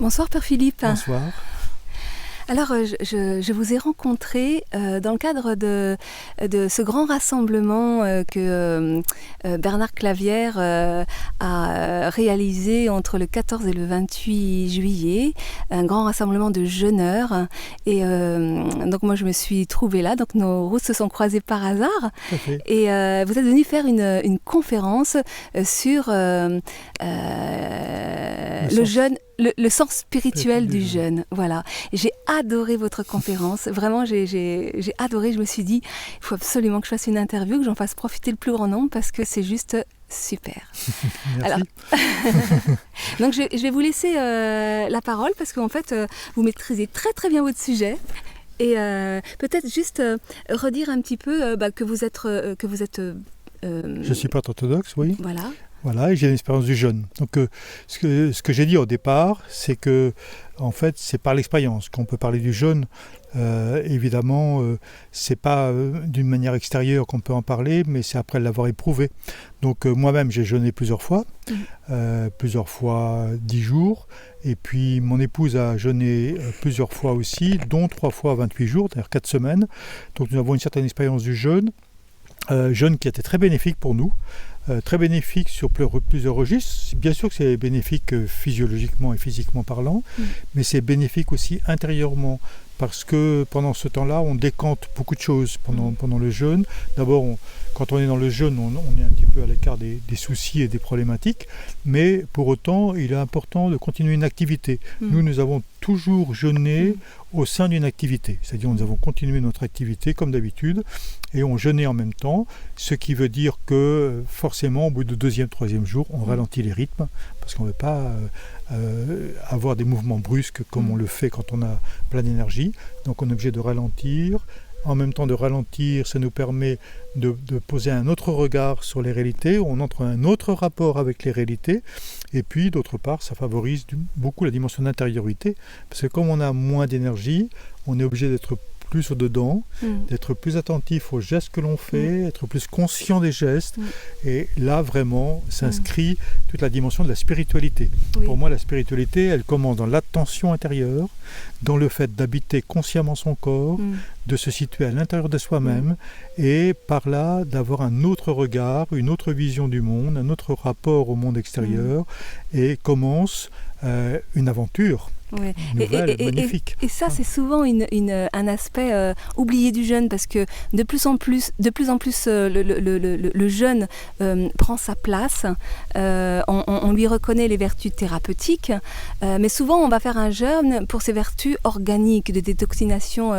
Bonsoir Père Philippe. Bonsoir. Alors, je vous ai rencontré dans le cadre de ce grand rassemblement que Bernard Clavière a réalisé entre le 14 et le 28 juillet, un grand rassemblement de jeûneurs. Et donc moi, je me suis trouvée là, donc nos routes se sont croisées par hasard. Okay. Et vous êtes venu faire une conférence sur le jeûne. Le sens spirituel du jeûne, voilà. J'ai adoré votre conférence, vraiment j'ai adoré, je me suis dit, il faut absolument que je fasse une interview, que j'en fasse profiter le plus grand nombre parce que c'est juste super. Merci. Alors, donc je vais vous laisser la parole parce qu'en fait, vous maîtrisez très très bien votre sujet. Et peut-être juste redire un petit peu que vous êtes... Je suis pas orthodoxe, oui. Voilà, et j'ai une expérience du jeûne. Donc, ce que j'ai dit au départ, c'est que, en fait, c'est par l'expérience qu'on peut parler du jeûne. Évidemment, c'est pas d'une manière extérieure qu'on peut en parler, mais c'est après l'avoir éprouvé. Donc, moi-même, j'ai jeûné plusieurs fois 10 jours. Et puis, mon épouse a jeûné plusieurs fois aussi, dont 3 fois 28 jours, c'est-à-dire 4 semaines. Donc, nous avons une certaine expérience du jeûne. Jeûne qui a été très bénéfique pour nous, très bénéfique sur plusieurs registres. Bien sûr que c'est bénéfique physiologiquement et physiquement parlant, mais c'est bénéfique aussi intérieurement, parce que pendant ce temps-là, on décante beaucoup de choses pendant le jeûne. D'abord, quand on est dans le jeûne, on est un petit peu à l'écart des soucis et des problématiques, mais pour autant, il est important de continuer une activité. Nous avons toujours jeûné au sein d'une activité, c'est-à-dire nous avons continué notre activité comme d'habitude, et on jeûnait en même temps, ce qui veut dire que forcément, au bout du 2e, 3e jour, on ralentit les rythmes, parce qu'on ne veut pas avoir des mouvements brusques comme on le fait quand on a plein d'énergie, donc on est obligé de ralentir. En même temps de ralentir, ça nous permet de poser un autre regard sur les réalités, on entre un autre rapport avec les réalités, et puis d'autre part, ça favorise beaucoup la dimension d'intériorité, parce que comme on a moins d'énergie, on est obligé d'être plus au-dedans, d'être plus attentif aux gestes que l'on fait, être plus conscient des gestes, et là vraiment s'inscrit toute la dimension de la spiritualité. Oui. Pour moi, la spiritualité, elle commence dans l'attention intérieure, dans le fait d'habiter consciemment son corps, de se situer à l'intérieur de soi-même, et par là d'avoir un autre regard, une autre vision du monde, un autre rapport au monde extérieur, et commence une aventure. Ouais. Nouvelle, magnifique. Et ça, c'est souvent un aspect oublié du jeûne, parce que de plus en plus le jeûne prend sa place. On lui reconnaît les vertus thérapeutiques, mais souvent on va faire un jeûne pour ses vertus organiques, de détoxination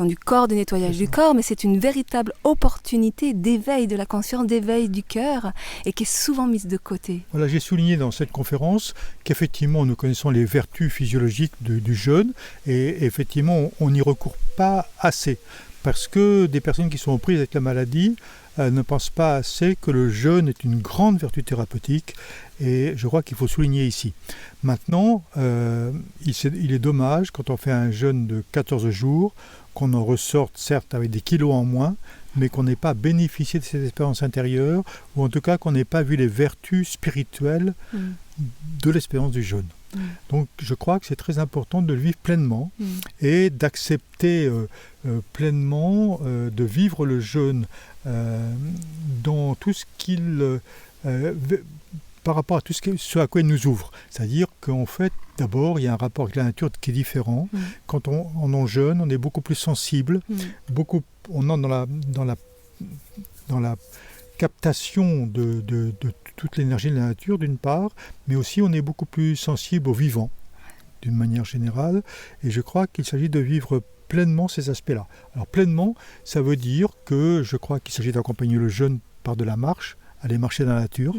du corps, de nettoyage du corps, mais c'est une véritable opportunité d'éveil de la conscience, d'éveil du cœur, et qui est souvent mise de côté. Voilà, j'ai souligné dans cette conférence qu'effectivement nous connaissons les vertus physiologiques du jeûne, et effectivement on n'y recourt pas assez, parce que des personnes qui sont aux prises avec la maladie ne pensent pas assez que le jeûne est une grande vertu thérapeutique, et je crois qu'il faut souligner ici. Maintenant, il est dommage quand on fait un jeûne de 14 jours qu'on en ressorte certes avec des kilos en moins, mais qu'on n'ait pas bénéficié de cette expérience intérieure, ou en tout cas qu'on n'ait pas vu les vertus spirituelles de l'expérience du jeûne. Donc je crois que c'est très important de le vivre pleinement et d'accepter pleinement de vivre le jeûne dans tout ce qu'il... par rapport à tout ce à quoi il nous ouvre. C'est-à-dire qu'en fait, d'abord, il y a un rapport avec la nature qui est différent. Quand on jeûne, on est beaucoup plus sensible, on entre dans la captation de toute l'énergie de la nature, d'une part, mais aussi on est beaucoup plus sensible au vivant, d'une manière générale, et je crois qu'il s'agit de vivre pleinement ces aspects-là. Alors pleinement, ça veut dire que je crois qu'il s'agit d'accompagner le jeûne par de la marche, aller marcher dans la nature,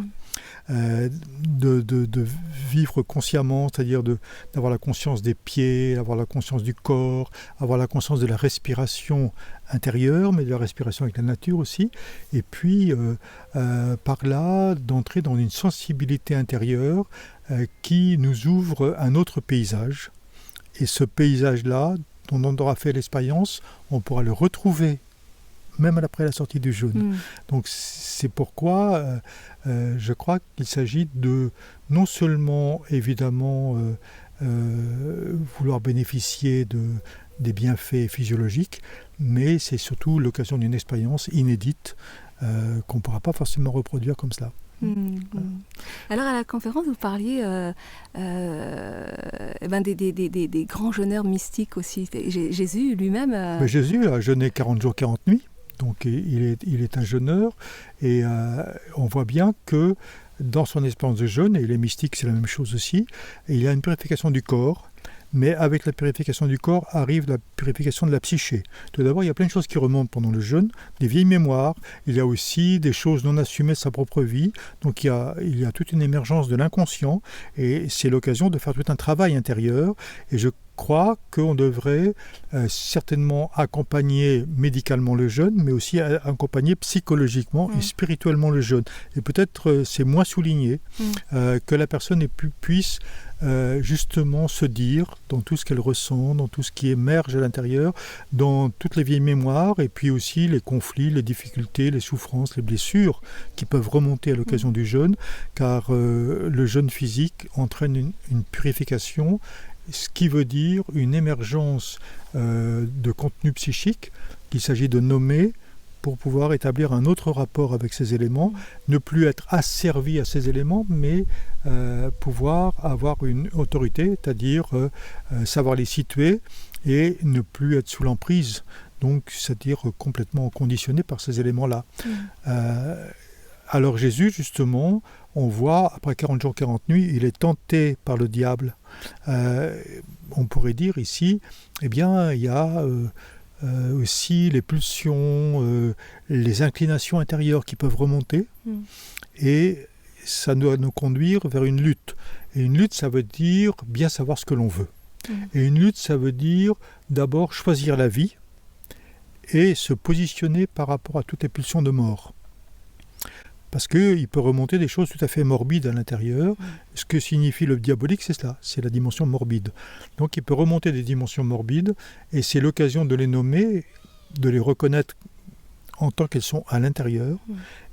de vivre consciemment, c'est-à-dire d'avoir la conscience des pieds, avoir la conscience du corps, avoir la conscience de la respiration intérieure, mais de la respiration avec la nature aussi, et puis par là d'entrer dans une sensibilité intérieure qui nous ouvre un autre paysage, et ce paysage-là, dont on aura fait l'expérience, on pourra le retrouver même après la sortie du jeûne. Donc c'est pourquoi je crois qu'il s'agit de non seulement évidemment vouloir bénéficier des bienfaits physiologiques, mais c'est surtout l'occasion d'une expérience inédite qu'on ne pourra pas forcément reproduire comme cela. Alors à la conférence, vous parliez des grands jeûneurs mystiques aussi. Jésus lui-même... Mais Jésus a jeûné 40 jours, 40 nuits, donc il est un jeûneur, et on voit bien que dans son expérience de jeûne, et les mystiques c'est la même chose aussi, il y a une purification du corps, mais avec la purification du corps arrive la purification de la psyché. Tout d'abord, il y a plein de choses qui remontent pendant le jeûne, des vieilles mémoires, il y a aussi des choses non assumées de sa propre vie, donc il y a toute une émergence de l'inconscient, et c'est l'occasion de faire tout un travail intérieur, et je crois qu'on devrait certainement accompagner médicalement le jeûne, mais aussi accompagner psychologiquement et spirituellement le jeûne. Et peut-être c'est moins souligné que la personne puisse justement se dire dans tout ce qu'elle ressent, dans tout ce qui émerge à l'intérieur, dans toutes les vieilles mémoires, et puis aussi les conflits, les difficultés, les souffrances, les blessures qui peuvent remonter à l'occasion du jeûne, car le jeûne physique entraîne une purification, ce qui veut dire une émergence de contenu psychique qu'il s'agit de nommer pour pouvoir établir un autre rapport avec ces éléments, ne plus être asservi à ces éléments, mais pouvoir avoir une autorité, c'est-à-dire savoir les situer et ne plus être sous l'emprise, donc c'est-à-dire complètement conditionné par ces éléments-là. Alors Jésus, justement, on voit, après 40 jours, 40 nuits, il est tenté par le diable. On pourrait dire ici, eh bien, il y a aussi les pulsions, les inclinations intérieures qui peuvent remonter, et ça doit nous conduire vers une lutte. Et une lutte, ça veut dire bien savoir ce que l'on veut. Et une lutte, ça veut dire d'abord choisir la vie et se positionner par rapport à toutes les pulsions de mort. Parce qu'il peut remonter des choses tout à fait morbides à l'intérieur. Ce que signifie le diabolique, c'est cela, c'est la dimension morbide. Donc il peut remonter des dimensions morbides, et c'est l'occasion de les nommer, de les reconnaître en tant qu'elles sont à l'intérieur,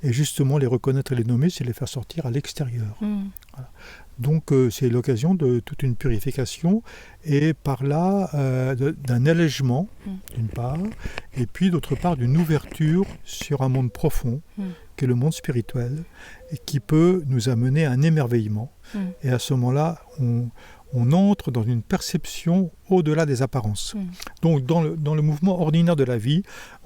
et justement les reconnaître et les nommer, c'est les faire sortir à l'extérieur. Voilà. Donc c'est l'occasion de toute une purification, et par là d'un allègement, d'une part, et puis d'autre part d'une ouverture sur un monde profond, qu'est le monde spirituel, et qui peut nous amener à un émerveillement. Et à ce moment-là, on entre dans une perception au-delà des apparences. Donc dans le mouvement ordinaire de la vie,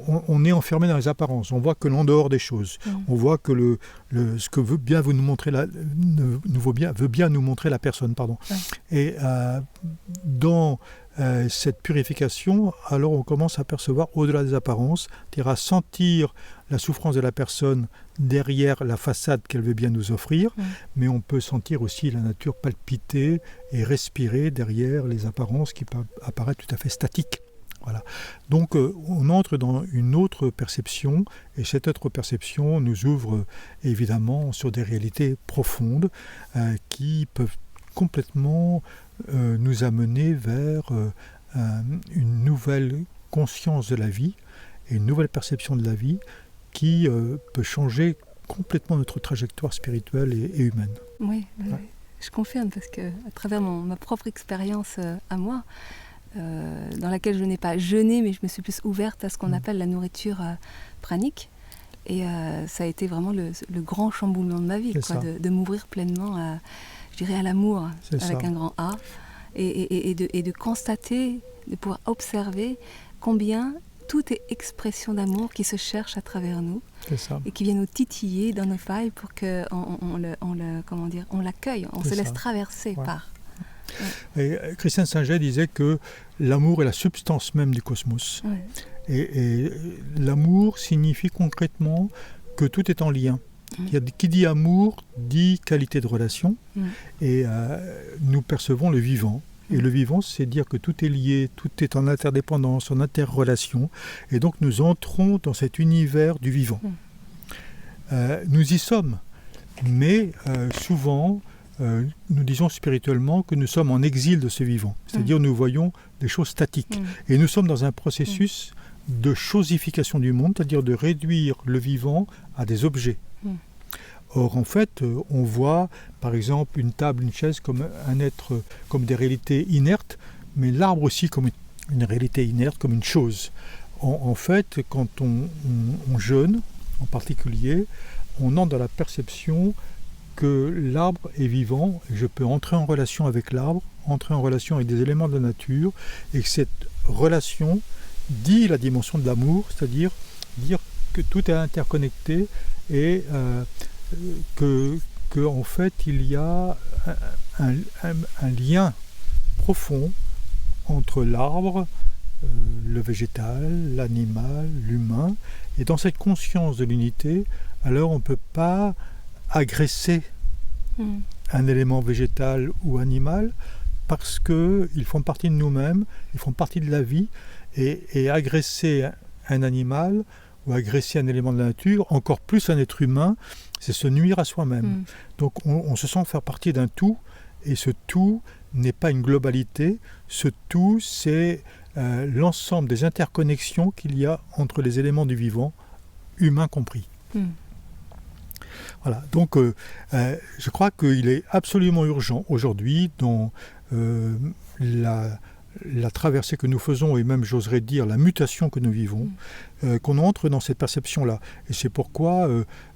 on est enfermé dans les apparences. On voit que l'en dehors des choses. On voit que ce que veut bien nous montrer veut bien nous montrer la personne. Et dans cette purification, alors on commence à percevoir au-delà des apparences, c'est-à-dire à sentir la souffrance de la personne derrière la façade qu'elle veut bien nous offrir, mais on peut sentir aussi la nature palpiter et respirer derrière les apparences qui peuvent apparaître tout à fait statiques. Voilà. Donc on entre dans une autre perception, et cette autre perception nous ouvre évidemment sur des réalités profondes qui peuvent complètement nous amener vers une nouvelle conscience de la vie et une nouvelle perception de la vie qui peut changer complètement notre trajectoire spirituelle et humaine. Oui, je confirme, parce que à travers ma propre expérience à moi, dans laquelle je n'ai pas jeûné, mais je me suis plus ouverte à ce qu'on appelle la nourriture pranique. Et ça a été vraiment le grand chamboulement de ma vie, de m'ouvrir pleinement à, je dirais, à l'amour, avec un grand A, et de constater, de pouvoir observer combien tout est expression d'amour qui se cherche à travers nous, et qui vient nous titiller dans nos failles pour qu'on l'accueille, on se laisse traverser par. Et Christian Singer disait que l'amour est la substance même du cosmos. Et l'amour signifie concrètement que tout est en lien. Qui dit amour dit qualité de relation, et nous percevons le vivant. Et le vivant, c'est dire que tout est lié, tout est en interdépendance, en interrelation, et donc nous entrons dans cet univers du vivant. Nous y sommes, mais souvent, nous disons spirituellement que nous sommes en exil de ce vivant, c'est-à-dire nous voyons des choses statiques, et nous sommes dans un processus de chosification du monde, c'est-à-dire de réduire le vivant à des objets. Or, en fait, on voit, par exemple, une table, une chaise comme un être, comme des réalités inertes, mais l'arbre aussi comme une réalité inerte, comme une chose. En fait, quand on jeûne, en particulier, on entre dans la perception que l'arbre est vivant, et je peux entrer en relation avec l'arbre, entrer en relation avec des éléments de la nature, et que cette relation dit la dimension de l'amour, c'est-à-dire dire que tout est interconnecté et que en fait il y a un lien profond entre l'arbre, le végétal, l'animal, l'humain, et dans cette conscience de l'unité, alors on ne peut pas agresser un élément végétal ou animal parce qu'ils font partie de nous-mêmes, ils font partie de la vie, et agresser un animal ou agresser un élément de la nature, encore plus un être humain, c'est se nuire à soi-même. Donc on se sent faire partie d'un tout, et ce tout n'est pas une globalité, ce tout c'est l'ensemble des interconnexions qu'il y a entre les éléments du vivant, humains compris. Voilà, donc je crois qu'il est absolument urgent aujourd'hui dans la traversée que nous faisons, et même j'oserais dire la mutation que nous vivons, qu'on entre dans cette perception-là. Et c'est pourquoi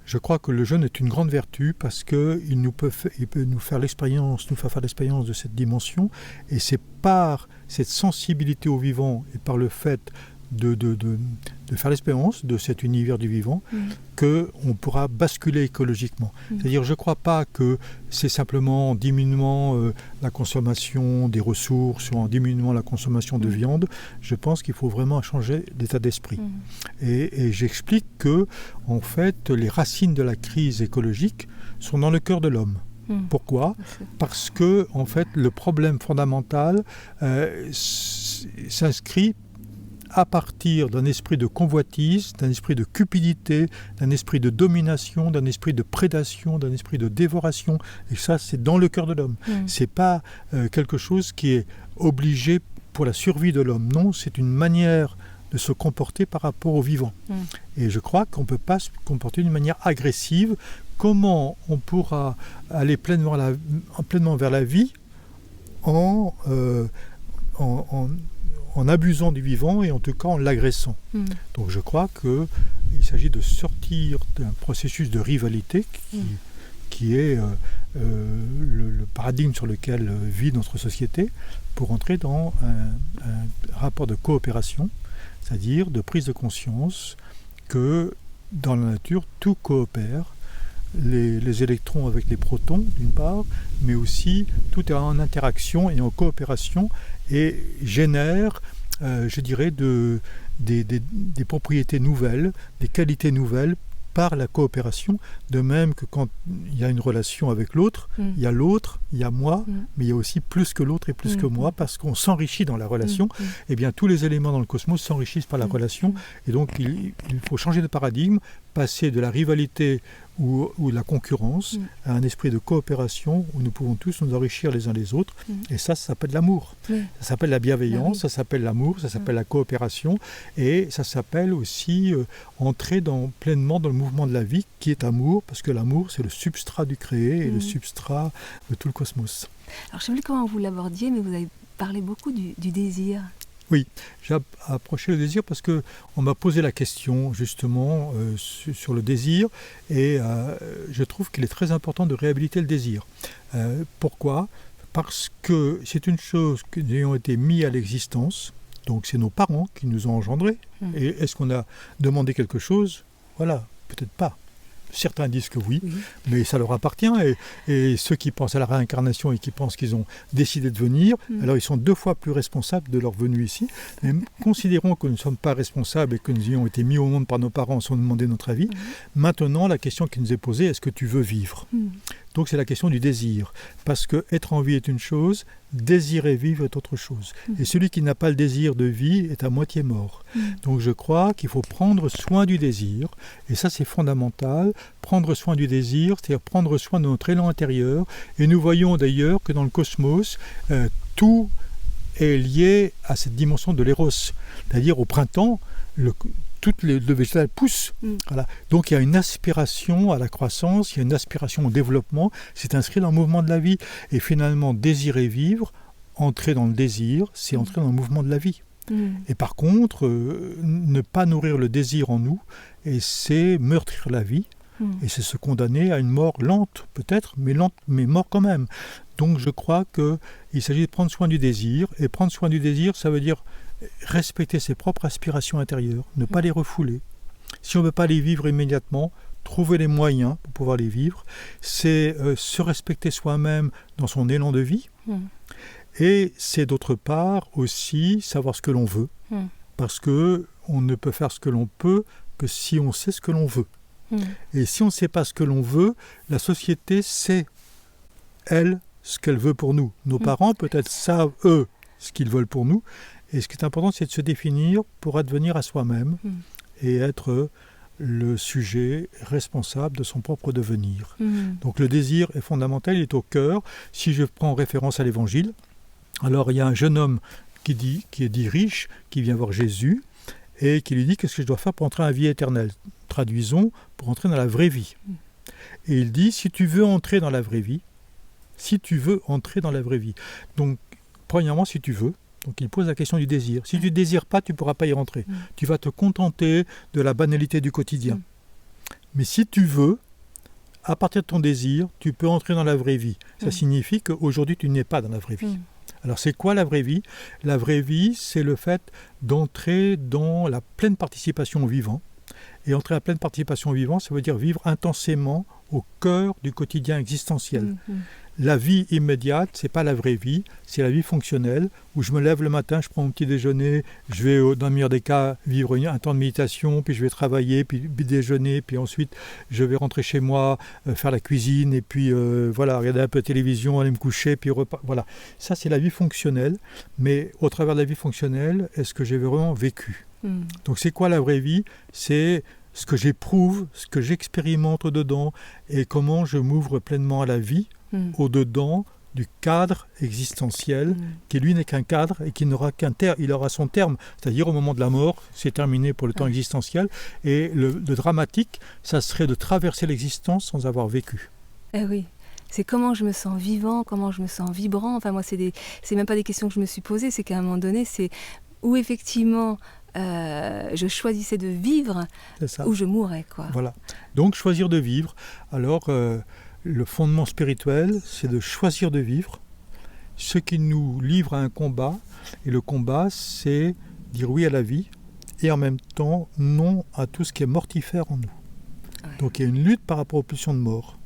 je crois que le jeûne est une grande vertu, parce qu'il peut nous faire l'expérience, nous faire faire l'expérience de cette dimension, et c'est par cette sensibilité au vivant et par le fait de faire l'expérience de cet univers du vivant qu'on pourra basculer écologiquement. C'est-à-dire, je ne crois pas que c'est simplement en diminuant la consommation des ressources ou en diminuant la consommation de viande. Je pense qu'il faut vraiment changer d'état d'esprit. Et j'explique que, en fait, les racines de la crise écologique sont dans le cœur de l'homme. Pourquoi ? Parce que, en fait, le problème fondamental s'inscrit à partir d'un esprit de convoitise, d'un esprit de cupidité, d'un esprit de domination, d'un esprit de prédation, d'un esprit de dévoration. Et ça, c'est dans le cœur de l'homme. C'est pas quelque chose qui est obligé pour la survie de l'homme. Non, c'est une manière de se comporter par rapport au vivant. Et je crois qu'on ne peut pas se comporter d'une manière agressive. Comment on pourra aller pleinement vers la vie en abusant du vivant, et en tout cas en l'agressant. Donc je crois qu'il s'agit de sortir d'un processus de rivalité qui est le paradigme sur lequel vit notre société, pour entrer dans un rapport de coopération, c'est-à-dire de prise de conscience que dans la nature tout coopère, les électrons avec les protons d'une part, mais aussi tout est en interaction et en coopération, et génère, je dirais, des propriétés nouvelles, des qualités nouvelles par la coopération, de même que quand il y a une relation avec l'autre, il y a l'autre, il y a moi, mais il y a aussi plus que l'autre et plus que moi, parce qu'on s'enrichit dans la relation. Et bien tous les éléments dans le cosmos s'enrichissent par la relation, et donc il faut changer de paradigme, passer de la rivalité ou de la concurrence à un esprit de coopération où nous pouvons tous nous enrichir les uns les autres, et ça s'appelle l'amour, ça s'appelle la bienveillance, ça s'appelle l'amour, ça s'appelle la coopération, et ça s'appelle aussi entrer pleinement dans le mouvement de la vie qui est amour, parce que l'amour c'est le substrat du créé et le substrat de tout le cosmos. Alors je ne sais plus comment vous l'abordiez, mais vous avez parlé beaucoup du désir. Oui, j'ai approché le désir parce qu'on m'a posé la question justement sur le désir, et je trouve qu'il est très important de réhabiliter le désir. Pourquoi ? Parce que c'est une chose que nous ayons été mis à l'existence, donc c'est nos parents qui nous ont engendrés. Et est-ce qu'on a demandé quelque chose ? Voilà, peut-être pas. Certains disent que oui, mais ça leur appartient, et ceux qui pensent à la réincarnation et qui pensent qu'ils ont décidé de venir, alors ils sont 2 fois plus responsables de leur venue ici. Mais considérons que nous ne sommes pas responsables et que nous ayons été mis au monde par nos parents sans nous demander notre avis. Maintenant, la question qui nous est posée, est-ce que tu veux vivre ? Donc c'est la question du désir, parce que être en vie est une chose, désirer vivre est autre chose. Et celui qui n'a pas le désir de vie est à moitié mort. Donc je crois qu'il faut prendre soin du désir, et ça c'est fondamental, prendre soin du désir, c'est-à-dire prendre soin de notre élan intérieur, et nous voyons d'ailleurs que dans le cosmos, tout est lié à cette dimension de l'éros. C'est-à-dire au printemps, tout le végétal pousse. Voilà. Donc il y a une aspiration à la croissance, il y a une aspiration au développement, c'est inscrit dans le mouvement de la vie. Et finalement, désirer vivre, entrer dans le désir, c'est entrer dans le mouvement de la vie. Et par contre, ne pas nourrir le désir en nous, et c'est meurtrir la vie, et c'est se condamner à une mort lente, peut-être, mais lente, mais mort quand même. Donc je crois qu'il s'agit de prendre soin du désir, et prendre soin du désir, ça veut dire respecter ses propres aspirations intérieures, ne pas les refouler. Si on ne veut pas les vivre immédiatement, trouver les moyens pour pouvoir les vivre, c'est se respecter soi-même dans son élan de vie, et c'est d'autre part aussi savoir ce que l'on veut, parce qu'on ne peut faire ce que l'on peut que si on sait ce que l'on veut. Et si on ne sait pas ce que l'on veut, la société sait, elle, ce qu'elle veut pour nous. Nos parents peut-être savent, eux, ce qu'ils veulent pour nous. Et ce qui est important, c'est de se définir pour advenir à soi-même et être le sujet responsable de son propre devenir. Donc le désir est fondamental, il est au cœur. Si je prends référence à l'Évangile, alors il y a un jeune homme qui est dit riche, qui vient voir Jésus et qui lui dit « Qu'est-ce que je dois faire pour entrer dans la vie éternelle ?» Traduisons, pour entrer dans la vraie vie. Et il dit « Si tu veux entrer dans la vraie vie, si tu veux entrer dans la vraie vie. » Donc, premièrement, si tu veux. Donc il pose la question du désir. Si tu ne désires pas, tu ne pourras pas y rentrer. Tu vas te contenter de la banalité du quotidien. Mais si tu veux, à partir de ton désir, tu peux entrer dans la vraie vie. Ça signifie qu'aujourd'hui, tu n'es pas dans la vraie vie. Alors c'est quoi la vraie vie ? La vraie vie, c'est le fait d'entrer dans la pleine participation au vivant. Et entrer à la pleine participation au vivant, ça veut dire vivre intensément au cœur du quotidien existentiel. La vie immédiate, c'est pas la vraie vie, c'est la vie fonctionnelle, où je me lève le matin, je prends mon petit déjeuner, je vais, dans le meilleur des cas, vivre un temps de méditation, puis je vais travailler, puis déjeuner, puis ensuite je vais rentrer chez moi, faire la cuisine, et puis voilà, regarder un peu de télévision, aller me coucher, puis voilà. Ça, c'est la vie fonctionnelle, mais au travers de la vie fonctionnelle, est-ce que j'ai vraiment vécu ? Donc c'est quoi la vraie vie ? C'est ce que j'éprouve, ce que j'expérimente dedans, et comment je m'ouvre pleinement à la vie, au-dedans du cadre existentiel, qui lui n'est qu'un cadre et qui n'aura qu'un terme, il aura son terme, c'est-à-dire au moment de la mort, c'est terminé pour le temps existentiel, et le dramatique, ça serait de traverser l'existence sans avoir vécu. Eh oui, c'est comment je me sens vivant, comment je me sens vibrant, enfin moi c'est même pas des questions que je me suis posées, c'est qu'à un moment donné, c'est où effectivement je choisissais de vivre, où je mourrais, quoi. Voilà, donc choisir de vivre, alors... le fondement spirituel, c'est de choisir de vivre, ce qui nous livre à un combat. Et le combat, c'est dire oui à la vie et en même temps non à tout ce qui est mortifère en nous. Ouais. Donc il y a une lutte par rapport aux pulsions de mort.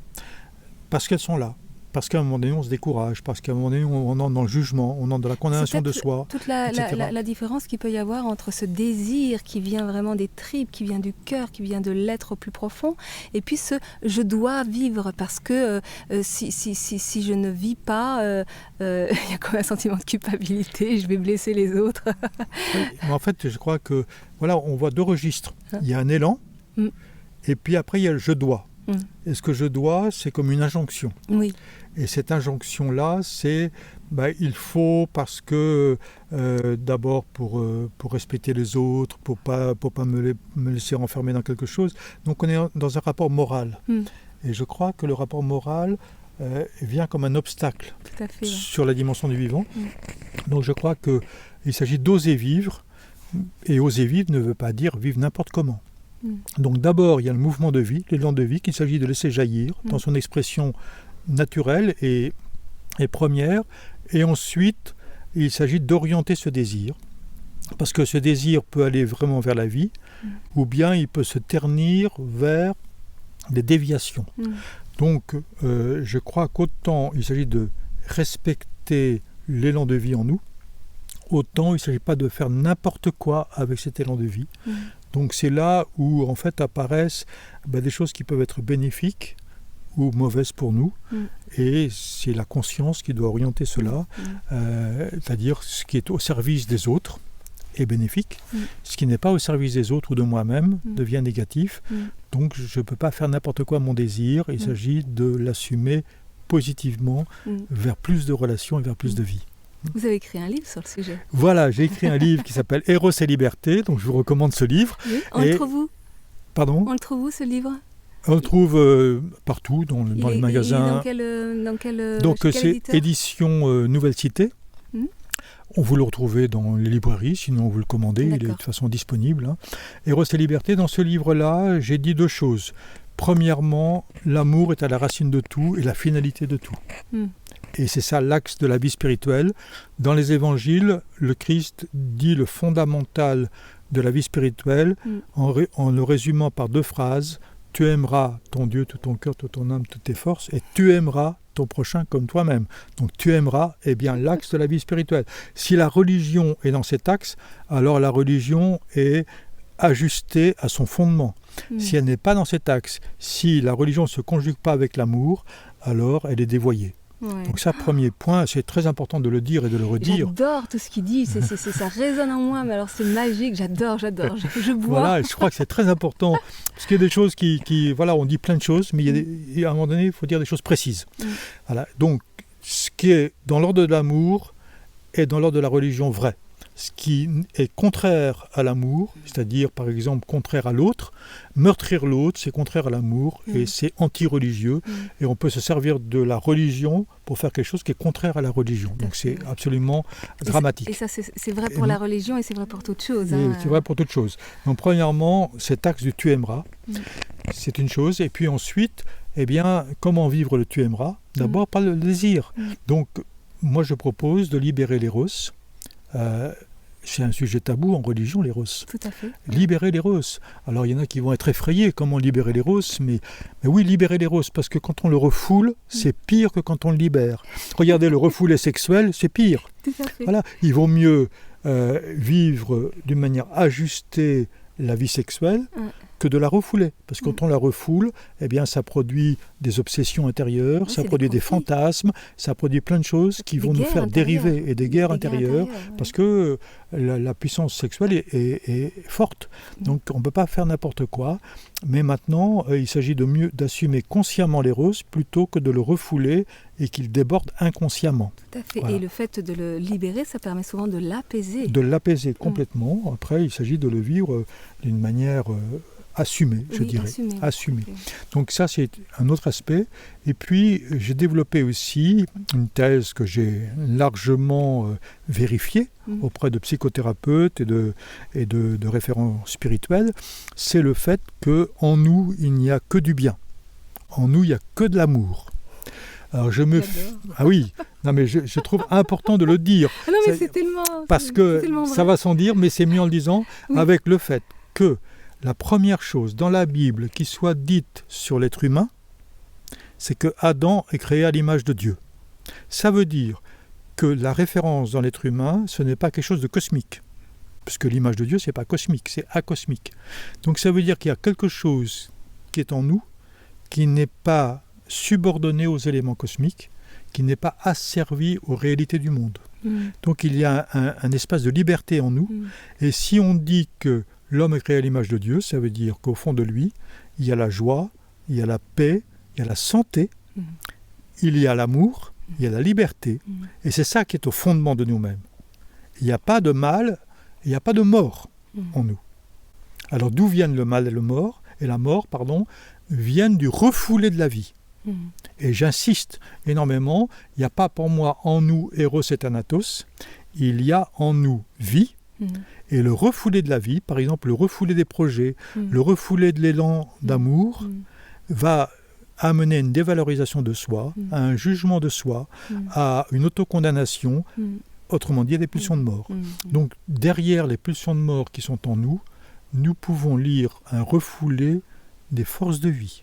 Parce qu'elles sont là. Parce qu'à un moment donné, on se décourage. Parce qu'à un moment donné, on entre dans le jugement, on entre dans la condamnation de soi. Toute la différence qu'il peut y avoir entre ce désir qui vient vraiment des tripes, qui vient du cœur, qui vient de l'être au plus profond, et puis ce « je dois vivre » parce que si je ne vis pas, il y a comme un sentiment de culpabilité, je vais blesser les autres. Oui, mais en fait, je crois que voilà, on voit deux registres. Il y a un élan, et puis après, il y a le « je dois ». Et ce que je dois, c'est comme une injonction. Oui. Et cette injonction-là, c'est il faut parce que d'abord pour respecter les autres, pour pas me laisser enfermer dans quelque chose. Donc on est dans un rapport moral. Et je crois que le rapport moral vient comme un obstacle sur la dimension du vivant. Donc je crois qu'il s'agit d'oser vivre. Et oser vivre ne veut pas dire vivre n'importe comment. Donc d'abord, il y a le mouvement de vie, l'élan de vie qu'il s'agit de laisser jaillir dans son expression naturelle et première. Et ensuite, il s'agit d'orienter ce désir. Parce que ce désir peut aller vraiment vers la vie, ou bien il peut se ternir vers des déviations. Donc je crois qu'autant il s'agit de respecter l'élan de vie en nous, autant il ne s'agit pas de faire n'importe quoi avec cet élan de vie. Donc c'est là où en fait apparaissent des choses qui peuvent être bénéfiques ou mauvaises pour nous. Et c'est la conscience qui doit orienter cela, c'est-à-dire ce qui est au service des autres est bénéfique, ce qui n'est pas au service des autres ou de moi-même devient négatif. Donc je ne peux pas faire n'importe quoi à mon désir, il s'agit de l'assumer positivement vers plus de relations et vers plus de vie. Vous avez écrit un livre sur le sujet. Voilà, j'ai écrit un livre qui s'appelle Eros et liberté, donc je vous recommande ce livre. Oui. On le trouve où ? Pardon ? On le trouve où, ce livre ? On le trouve partout, dans les magasins. Il est dans quel donc quel c'est éditeur ? édition Nouvelle Cité. Mmh. On vous le retrouvez dans les librairies, sinon vous le commandez, il est de toute façon disponible. Hein. Eros et liberté, dans ce livre-là, j'ai dit 2 choses. Premièrement, l'amour est à la racine de tout et la finalité de tout. Mmh. Et c'est ça l'axe de la vie spirituelle. Dans les évangiles, le Christ dit le fondamental de la vie spirituelle en le résumant par 2 phrases. Tu aimeras ton Dieu, tout ton cœur, toute ton âme, toutes tes forces, et tu aimeras ton prochain comme toi-même. Donc tu aimeras, eh bien, l'axe de la vie spirituelle. Si la religion est dans cet axe, alors la religion est ajustée à son fondement. Si elle n'est pas dans cet axe, si la religion ne se conjugue pas avec l'amour, alors elle est dévoyée. Ouais. Donc ça, premier point, c'est très important de le dire et de le redire. J'adore tout ce qu'il dit, ça résonne en moi, mais alors c'est magique, j'adore, je bois. Voilà, je crois que c'est très important, parce qu'il y a des choses voilà, on dit plein de choses, mais à un moment donné, il faut dire des choses précises. Voilà. Donc, ce qui est dans l'ordre de l'amour est dans l'ordre de la religion vrai. Ce qui est contraire à l'amour, c'est-à-dire par exemple contraire à l'autre, meurtrir l'autre, c'est contraire à l'amour et c'est anti-religieux. Et on peut se servir de la religion pour faire quelque chose qui est contraire à la religion. Donc c'est absolument dramatique. Et ça, c'est vrai pour la religion et c'est vrai pour toute chose. C'est vrai pour toute chose. Donc premièrement, cet axe du tu aimeras, c'est une chose. Et puis ensuite, eh bien, comment vivre le tu aimeras ? D'abord par le désir. Donc moi je propose de libérer l'éros. C'est un sujet tabou en religion, l'éros. Tout à fait. Libérer l'éros. Alors il y en a qui vont être effrayés, comment libérer l'éros, mais oui, libérer l'éros, parce que quand on le refoule, c'est pire que quand on le libère. Regardez, le refoulé sexuel, c'est pire. Tout à fait. Voilà, il vaut mieux vivre d'une manière ajustée la vie sexuelle que de la refouler. Parce que quand on la refoule, eh bien, ça produit des obsessions intérieures, ça produit des fantasmes, ça produit plein de choses qui vont nous faire dériver et des guerres intérieures, parce que la puissance sexuelle est forte. Donc on ne peut pas faire n'importe quoi. Mais maintenant, il s'agit d'assumer consciemment l'éros plutôt que de le refouler et qu'il déborde inconsciemment. Tout à fait. Voilà. Et le fait de le libérer, ça permet souvent de l'apaiser. De l'apaiser complètement. Après, il s'agit de le vivre d'une manière assumée, je dirais. Assumée. Donc ça, c'est un autre aspect. Et puis, j'ai développé aussi une thèse que j'ai largement vérifiée auprès de psychothérapeutes et de référents spirituels. C'est le fait qu'en nous, il n'y a que du bien. En nous, il n'y a que de l'amour. Alors ah oui, non mais je trouve important de le dire. Ah non mais c'est tellement... Parce que ça va sans dire, mais c'est mieux en le disant, avec le fait que la première chose dans la Bible qui soit dite sur l'être humain, c'est que Adam est créé à l'image de Dieu. Ça veut dire que la référence dans l'être humain, ce n'est pas quelque chose de cosmique. Parce que l'image de Dieu, ce n'est pas cosmique, c'est acosmique. Donc ça veut dire qu'il y a quelque chose qui est en nous, qui n'est pas subordonné aux éléments cosmiques, qui n'est pas asservi aux réalités du monde. Donc il y a un espace de liberté en nous, et si on dit que l'homme est créé à l'image de Dieu, ça veut dire qu'au fond de lui, il y a la joie, il y a la paix, il y a la santé, il y a l'amour, il y a la liberté, et c'est ça qui est au fondement de nous-mêmes. Il n'y a pas de mal, il n'y a pas de mort en nous. Alors d'où viennent le mal et la mort, viennent du refoulé de la vie. Et j'insiste énormément, il n'y a pas pour moi en nous Eros et Thanatos, il y a en nous vie, et le refoulé de la vie, par exemple le refoulé des projets, le refoulé de l'élan d'amour, va amener une dévalorisation de soi, à un jugement de soi, à une autocondamnation, autrement dit à des pulsions de mort. Donc derrière les pulsions de mort qui sont en nous, nous pouvons lire un refoulé des forces de vie.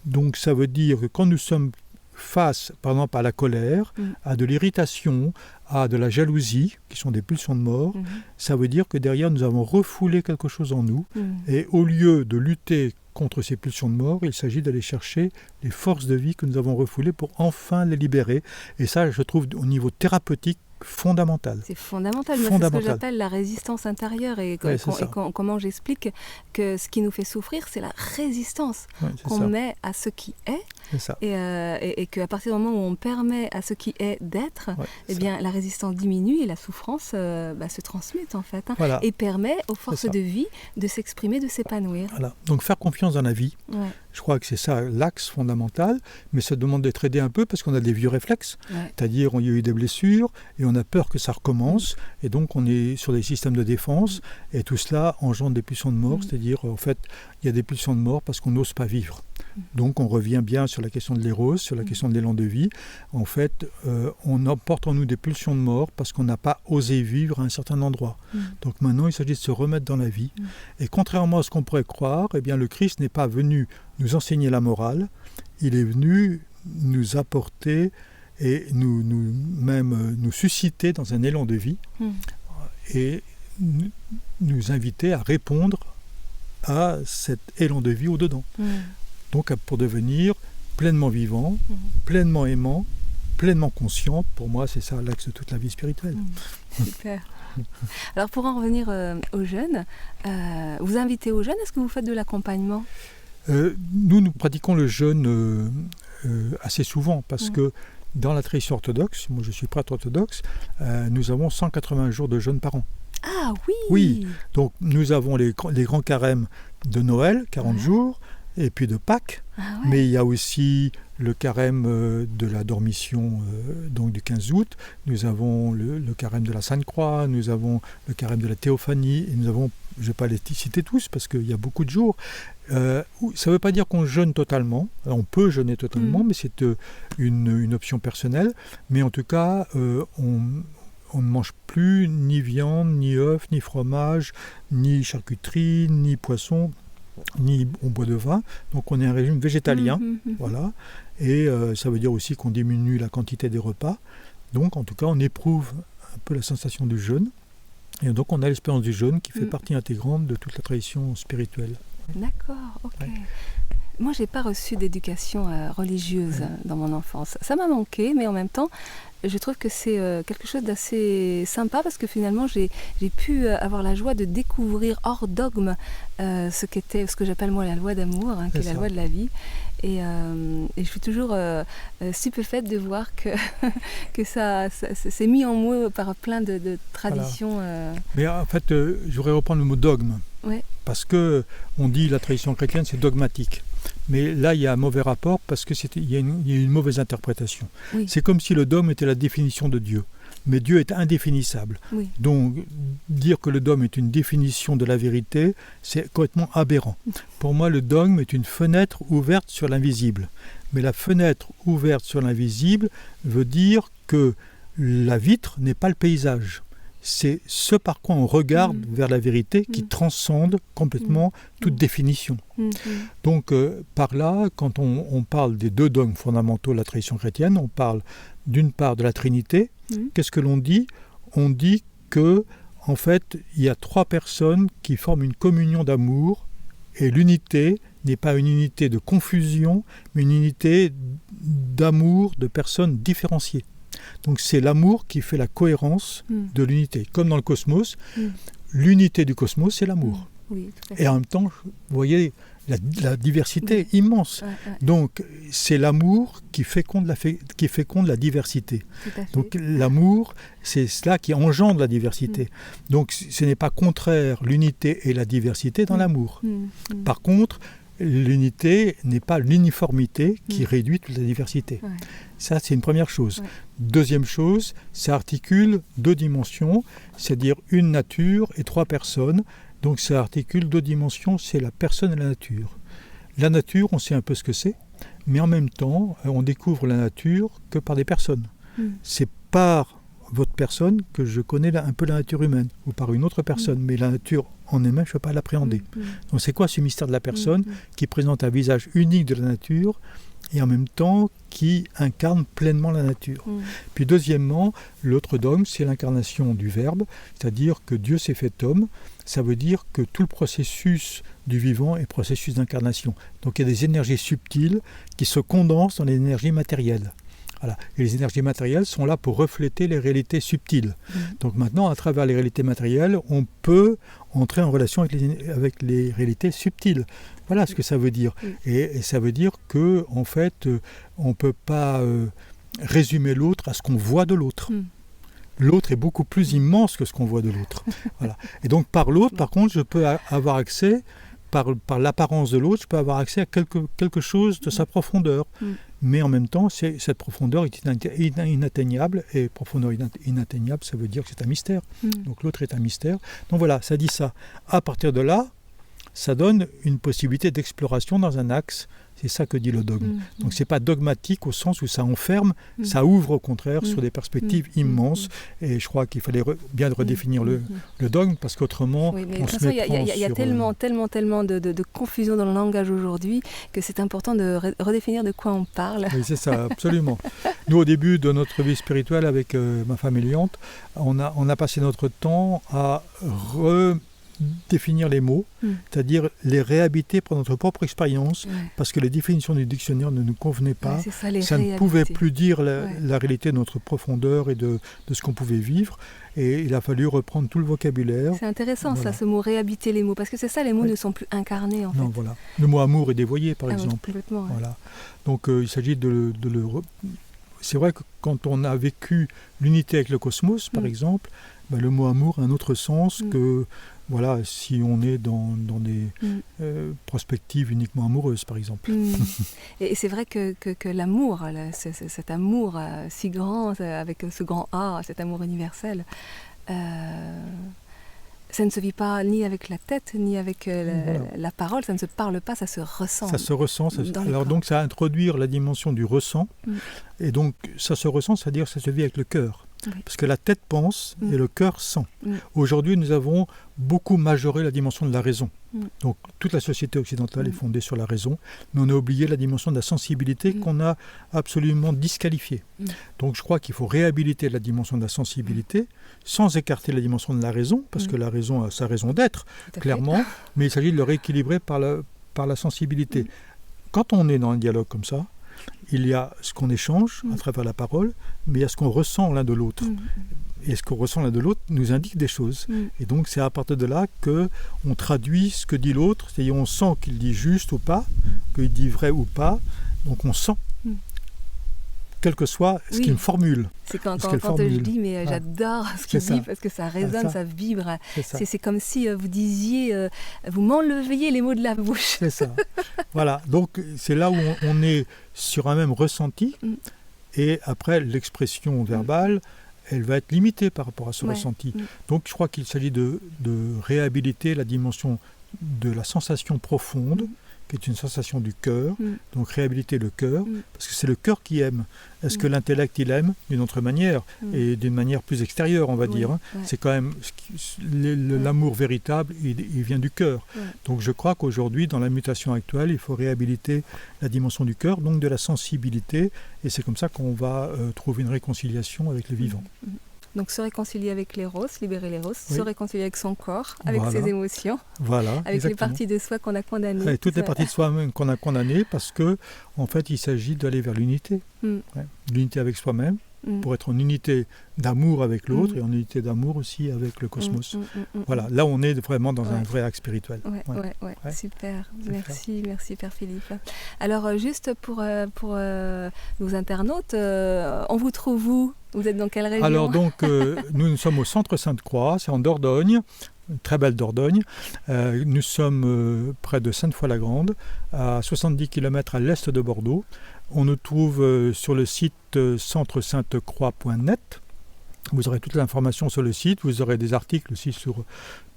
Donc ça veut dire que quand nous sommes face, par exemple, à la colère, à de l'irritation, à de la jalousie, qui sont des pulsions de mort, ça veut dire que derrière nous avons refoulé quelque chose en nous, et au lieu de lutter contre ces pulsions de mort, il s'agit d'aller chercher les forces de vie que nous avons refoulées pour enfin les libérer. Et ça, je trouve, au niveau thérapeutique, fondamental. C'est fondamental. Moi, c'est ce que j'appelle la résistance intérieure et comment j'explique que ce qui nous fait souffrir, c'est la résistance qu'on met à ce qui est. Et qu'à partir du moment où on permet à ce qui est d'être, bien, la résistance diminue et la souffrance se transmute en fait, et permet aux forces de vie de s'exprimer, de s'épanouir. Voilà. Donc faire confiance dans la vie, je crois que c'est ça l'axe fondamental, mais ça demande d'être aidé un peu parce qu'on a des vieux réflexes, c'est-à-dire il y a eu des blessures et on a peur que ça recommence, et donc on est sur des systèmes de défense, et tout cela engendre des pulsions de mort, c'est-à-dire en fait il y a des pulsions de mort parce qu'on n'ose pas vivre. Donc on revient bien sur la question de l'éros, sur la question de l'élan de vie. En fait, on emporte en nous des pulsions de mort parce qu'on n'a pas osé vivre à un certain endroit. Donc maintenant, il s'agit de se remettre dans la vie. Et contrairement à ce qu'on pourrait croire, eh bien, le Christ n'est pas venu nous enseigner la morale, il est venu nous apporter et nous susciter dans un élan de vie et nous inviter à répondre à cet élan de vie au-dedans. Donc pour devenir pleinement vivant, pleinement aimant, pleinement conscient, pour moi c'est ça l'axe de toute la vie spirituelle. Super. Alors pour en revenir aux jeunes, vous invitez aux jeunes, est-ce que vous faites de l'accompagnement ? Nous pratiquons le jeûne assez souvent parce que dans la tradition orthodoxe, moi je suis prêtre orthodoxe, nous avons 180 jours de jeûne par an. Ah oui. Oui, donc nous avons les grands carêmes de Noël, 40 jours, et puis de Pâques, mais il y a aussi le carême de la Dormition donc du 15 août, nous avons le carême de la Sainte-Croix, nous avons le carême de la Théophanie, et nous avons, je ne vais pas les citer tous parce qu'il y a beaucoup de jours. Ça ne veut pas dire qu'on jeûne totalement, on peut jeûner totalement, mais c'est une option personnelle, mais en tout cas, on ne mange plus ni viande, ni œufs, ni fromage, ni charcuterie, ni poisson, ni on boit de vin, donc on est un régime végétalien, voilà, et ça veut dire aussi qu'on diminue la quantité des repas, donc en tout cas on éprouve un peu la sensation du jeûne, et donc on a l'expérience du jeûne qui fait partie intégrante de toute la tradition spirituelle. D'accord, ok. Moi, je n'ai pas reçu d'éducation religieuse dans mon enfance. Ça m'a manqué, mais en même temps, je trouve que c'est quelque chose d'assez sympa parce que finalement, j'ai pu avoir la joie de découvrir hors dogme ce que j'appelle moi la loi d'amour, qui est la loi de la vie. Et je suis toujours stupéfaite de voir que ça s'est mis en moi par plein de traditions. Voilà. Mais en fait, je voudrais reprendre le mot dogme. Parce qu'on dit la tradition chrétienne, c'est dogmatique. Mais là, il y a un mauvais rapport parce qu'il y a une mauvaise interprétation. C'est comme si le dogme était la définition de Dieu. Mais Dieu est indéfinissable. Donc, dire que le dogme est une définition de la vérité, c'est complètement aberrant. Pour moi, le dogme est une fenêtre ouverte sur l'invisible. Mais la fenêtre ouverte sur l'invisible veut dire que la vitre n'est pas le paysage. C'est ce par quoi on regarde vers la vérité qui transcende complètement toute définition. Donc par là, quand on parle des deux dogmes fondamentaux de la tradition chrétienne, on parle d'une part de la Trinité. Qu'est-ce que l'on dit ? On dit que en fait, il y a trois personnes qui forment une communion d'amour et l'unité n'est pas une unité de confusion, mais une unité d'amour de personnes différenciées. Donc c'est l'amour qui fait la cohérence de l'unité. Comme dans le cosmos, l'unité du cosmos, c'est l'amour. Et en même temps, vous voyez la diversité immense. Donc c'est l'amour qui féconde la diversité. Donc l'amour, c'est cela qui engendre la diversité. Donc ce n'est pas contraire l'unité et la diversité dans l'amour. Par contre, l'unité n'est pas l'uniformité qui réduit toute la diversité. Ça, c'est une première chose. Deuxième chose, ça articule deux dimensions, c'est-à-dire une nature et trois personnes. Donc ça articule deux dimensions, c'est la personne et la nature. La nature, on sait un peu ce que c'est, mais en même temps, on découvre la nature que par des personnes. C'est par votre personne que je connais un peu la nature humaine, ou par une autre personne, mais la nature en elle-même, je ne peux pas l'appréhender. Donc c'est quoi ce mystère de la personne qui présente un visage unique de la nature et en même temps qui incarne pleinement la nature. Puis deuxièmement, l'autre dogme, c'est l'incarnation du Verbe, c'est-à-dire que Dieu s'est fait homme. Ça veut dire que tout le processus du vivant est processus d'incarnation. Donc il y a des énergies subtiles qui se condensent dans les énergies matérielles. Voilà. Et les énergies matérielles sont là pour refléter les réalités subtiles. Donc maintenant, à travers les réalités matérielles, on peut entrer en relation avec les réalités subtiles. Voilà ce que ça veut dire. Et ça veut dire que, en fait, on ne peut pas résumer l'autre à ce qu'on voit de l'autre. L'autre est beaucoup plus immense que ce qu'on voit de l'autre. Voilà. Et donc par l'autre, par contre, je peux avoir accès, par l'apparence de l'autre, je peux avoir accès à quelque chose de sa profondeur. Mais en même temps, cette profondeur est inatteignable, et profondeur inatteignable, ça veut dire que c'est un mystère. Donc l'autre est un mystère. Donc voilà, ça dit ça. À partir de là, ça donne une possibilité d'exploration dans un axe. C'est ça que dit le dogme. Donc c'est pas dogmatique au sens où ça enferme, ça ouvre au contraire sur des perspectives immenses. Et je crois qu'il fallait bien redéfinir le dogme, parce qu'autrement, on se méprend sur... Il y a tellement de confusion dans le langage aujourd'hui que c'est important de redéfinir de quoi on parle. Oui, c'est ça, absolument. Nous, au début de notre vie spirituelle avec ma femme Eliante, on a passé notre temps à définir les mots, c'est-à-dire les réhabiter par notre propre expérience, parce que les définitions du dictionnaire ne nous convenaient pas. Ça ne pouvait plus dire la réalité de notre profondeur et de ce qu'on pouvait vivre. Et il a fallu reprendre tout le vocabulaire. C'est intéressant ça, ce mot réhabiter les mots, parce que c'est ça, les mots ne sont plus incarnés en fait. Non, voilà. Le mot amour est dévoyé par exemple. Complètement. Voilà. Donc il s'agit de le... C'est vrai que quand on a vécu l'unité avec le cosmos, par exemple, le mot amour a un autre sens que... Voilà, si on est dans des perspectives uniquement amoureuses, par exemple. Et c'est vrai que l'amour, cet amour si grand, avec ce grand A, cet amour universel, ça ne se vit pas ni avec la tête, ni avec la parole, ça ne se parle pas, ça se ressent. Ça se ressent. Alors donc ça introduit la dimension du ressent, et donc ça se ressent, c'est-à-dire que ça se vit avec le cœur. Parce que la tête pense et le cœur sent. Aujourd'hui, nous avons beaucoup majoré la dimension de la raison. Donc, toute la société occidentale est fondée sur la raison, mais on a oublié la dimension de la sensibilité qu'on a absolument disqualifiée. Donc, je crois qu'il faut réhabiliter la dimension de la sensibilité sans écarter la dimension de la raison, parce que la raison a sa raison d'être, clairement, mais il s'agit de le rééquilibrer par la sensibilité. Quand on est dans un dialogue comme ça, il y a ce qu'on échange à travers la parole, mais il y a ce qu'on ressent l'un de l'autre. Et ce qu'on ressent l'un de l'autre nous indique des choses. Et donc c'est à partir de là qu'on traduit ce que dit l'autre, c'est-à-dire on sent qu'il dit juste ou pas, qu'il dit vrai ou pas, donc on sent. Quel que soit ce qu'il me formule. C'est quand je dis, mais j'adore ce qu'il dit, parce que ça résonne, ça vibre. C'est comme si vous disiez, vous m'enleviez les mots de la bouche. C'est ça. Voilà, donc c'est là où on est sur un même ressenti, et après l'expression verbale, elle va être limitée par rapport à ce ressenti. Donc je crois qu'il s'agit de réhabiliter la dimension de la sensation profonde, qui est une sensation du cœur, donc réhabiliter le cœur, parce que c'est le cœur qui aime. Est-ce que l'intellect, il aime d'une autre manière, et d'une manière plus extérieure, on va dire. C'est quand même, l'amour véritable, il vient du cœur. Donc je crois qu'aujourd'hui, dans la mutation actuelle, il faut réhabiliter la dimension du cœur, donc de la sensibilité, et c'est comme ça qu'on va trouver une réconciliation avec le vivant. Donc se réconcilier avec l'éros, libérer l'éros, se réconcilier avec son corps, avec ses émotions, avec les parties de soi qu'on a condamnées. Avec toutes les parties de soi qu'on a condamnées, parce que en fait il s'agit d'aller vers l'unité. L'unité avec soi-même, pour être en unité d'amour avec l'autre et en unité d'amour aussi avec le cosmos. Voilà, là on est vraiment dans un vrai acte spirituel. Super, merci Père Philippe. Alors juste pour nos internautes, on vous trouve où ? Vous êtes dans quelle région ? Alors donc, nous sommes au centre Sainte-Croix, c'est en Dordogne, une très belle Dordogne. Nous sommes près de Sainte-Foy-la-Grande, à 70 km à l'est de Bordeaux. On nous trouve sur le site centresaintecroix.net. Vous aurez toute l'information sur le site, vous aurez des articles aussi sur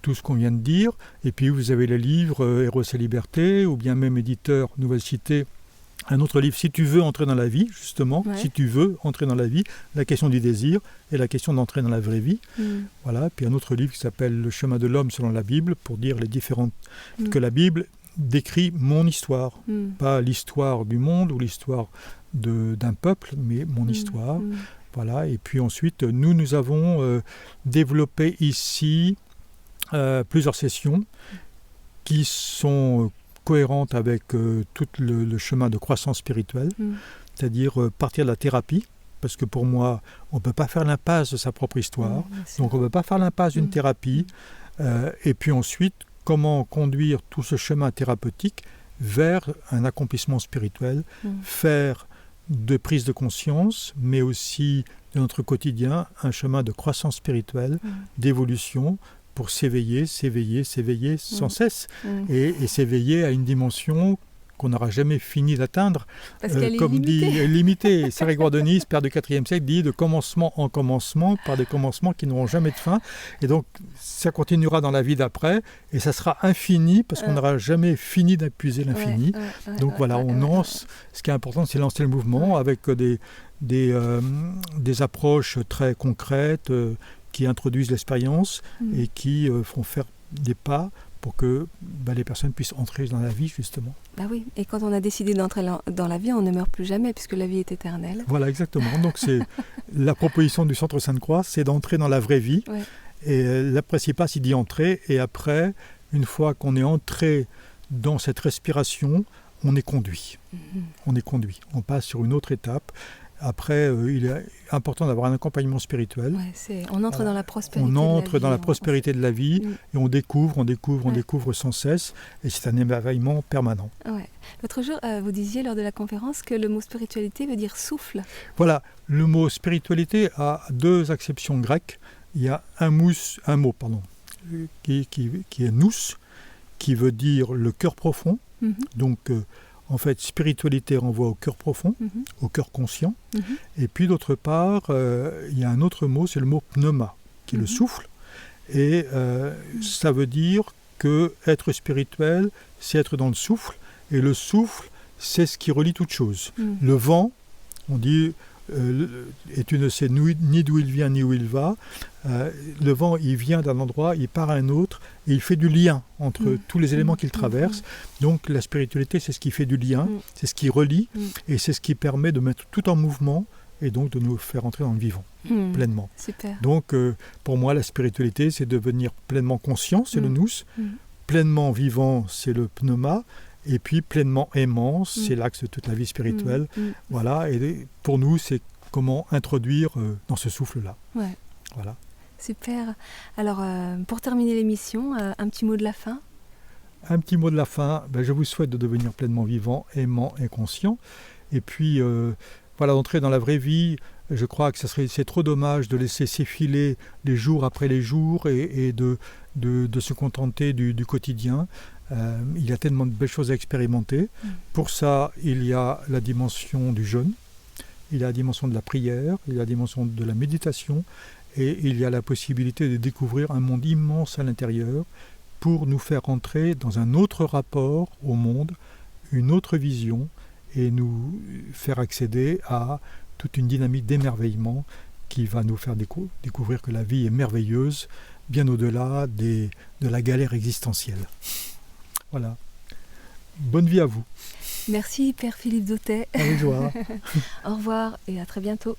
tout ce qu'on vient de dire. Et puis vous avez les livres Eros et Liberté, ou bien même éditeur Nouvelle Cité, un autre livre, si tu veux entrer dans la vie, justement, si tu veux entrer dans la vie, la question du désir et la question d'entrer dans la vraie vie. Voilà. Puis un autre livre qui s'appelle Le chemin de l'homme selon la Bible, pour dire les différentes... que la Bible décrit mon histoire, pas l'histoire du monde ou l'histoire d'un peuple, mais mon histoire. Voilà. Et puis ensuite, nous avons développé ici plusieurs sessions qui sont cohérentes avec tout le chemin de croissance spirituelle. c'est-à-dire partir de la thérapie, parce que pour moi, on ne peut pas faire l'impasse de sa propre histoire, donc on ne peut pas faire l'impasse d'une thérapie, et puis ensuite, comment conduire tout ce chemin thérapeutique vers un accomplissement spirituel, faire de prise de conscience, mais aussi de notre quotidien, un chemin de croissance spirituelle, d'évolution, pour s'éveiller sans cesse, et s'éveiller à une dimension qu'on n'aura jamais fini d'atteindre, comme dit limitée. Saint-Grégoire de Nice, père du IVe siècle, dit de commencement en commencement, par des commencements qui n'auront jamais de fin. Et donc, ça continuera dans la vie d'après, et ça sera infini, parce qu'on n'aura jamais fini d'épuiser l'infini. Donc voilà, on lance. Ce qui est important, c'est lancer le mouvement avec des approches très concrètes qui introduisent l'expérience et qui font faire des pas pour que les personnes puissent entrer dans la vie, justement. Bah oui, et quand on a décidé d'entrer dans la vie, on ne meurt plus jamais, puisque la vie est éternelle. Voilà, exactement. Donc c'est la proposition du Centre Sainte-Croix, c'est d'entrer dans la vraie vie. Et la principale, c'est d'y entrer. Et après, une fois qu'on est entré dans cette respiration, on est conduit. On est conduit. On passe sur une autre étape. Après, il est important d'avoir un accompagnement spirituel. On entre dans la prospérité. On entre dans la prospérité de la vie et on découvre sans cesse. Et c'est un émerveillement permanent. L'autre jour, vous disiez lors de la conférence que le mot spiritualité veut dire souffle. Voilà, le mot spiritualité a deux acceptions grecques. Il y a un mot qui est nous, qui veut dire le cœur profond. Donc, en fait, spiritualité renvoie au cœur profond, au cœur conscient. Et puis, d'autre part, il y a un autre mot, c'est le mot pneuma, qui est le souffle. Et ça veut dire que être spirituel, c'est être dans le souffle. Et le souffle, c'est ce qui relie toute chose. Le vent, on dit, et tu ne sais ni d'où il vient ni où il va. Le vent, il vient d'un endroit, il part à un autre, et il fait du lien entre tous les éléments qu'il traverse. Donc la spiritualité, c'est ce qui fait du lien, c'est ce qui relie, et c'est ce qui permet de mettre tout en mouvement, et donc de nous faire entrer dans le vivant, pleinement. Super. Donc pour moi, la spiritualité, c'est devenir pleinement conscient, c'est le nous, pleinement vivant, c'est le pneuma, et puis pleinement aimant, c'est l'axe de toute la vie spirituelle. Voilà, et pour nous, c'est comment introduire dans ce souffle-là. Voilà. Super. Alors, pour terminer l'émission, un petit mot de la fin. Un petit mot de la fin. Je vous souhaite de devenir pleinement vivant, aimant et conscient. Et puis, d'entrer dans la vraie vie. Je crois que c'est trop dommage de laisser s'effiler les jours après les jours et de se contenter du quotidien. Il y a tellement de belles choses à expérimenter. Pour ça, il y a la dimension du jeûne, il y a la dimension de la prière, il y a la dimension de la méditation, et il y a la possibilité de découvrir un monde immense à l'intérieur pour nous faire entrer dans un autre rapport au monde, une autre vision, et nous faire accéder à toute une dynamique d'émerveillement qui va nous faire découvrir que la vie est merveilleuse, bien au-delà de la galère existentielle. Voilà. Bonne vie à vous. Merci, Père Philippe Dautet. Avec joie. Au revoir et à très bientôt.